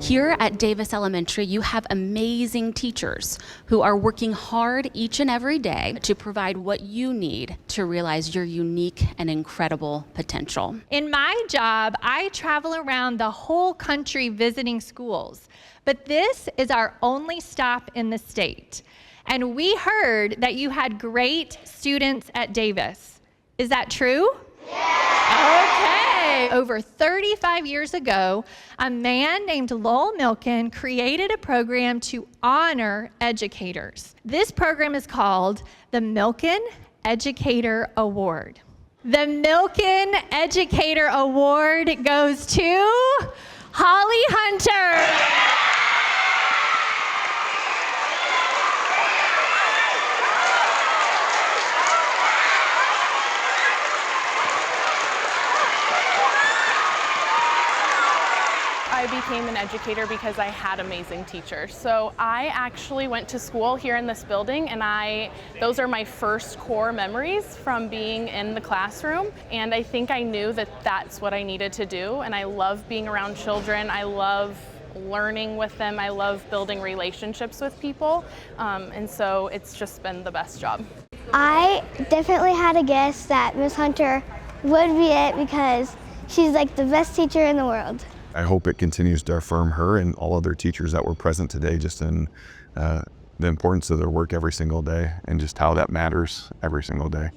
Here at Davis Elementary, you have amazing teachers who are working hard each and every day to provide what you need to realize your unique and incredible potential. In my job, I travel around the whole country visiting schools, but this is our only stop in the state. And we heard that you had great students at Davis. Is that true? Yeah. Okay. Over 35 years ago, a man named Lowell Milken created a program to honor educators. This program is called the Milken Educator Award. The Milken Educator Award goes to Holly Hunter. I became an educator because I had amazing teachers. So I actually went to school here in this building, and those are my first core memories from being in the classroom. And I think I knew that that's what I needed to do. And I love being around children. I love learning with them. I love building relationships with people. And so it's just been the best job. I definitely had a guess that Miss Hunter would be it because she's like the best teacher in the world. I hope it continues to affirm her and all other teachers that were present today just in the importance of their work every single day and just how that matters every single day.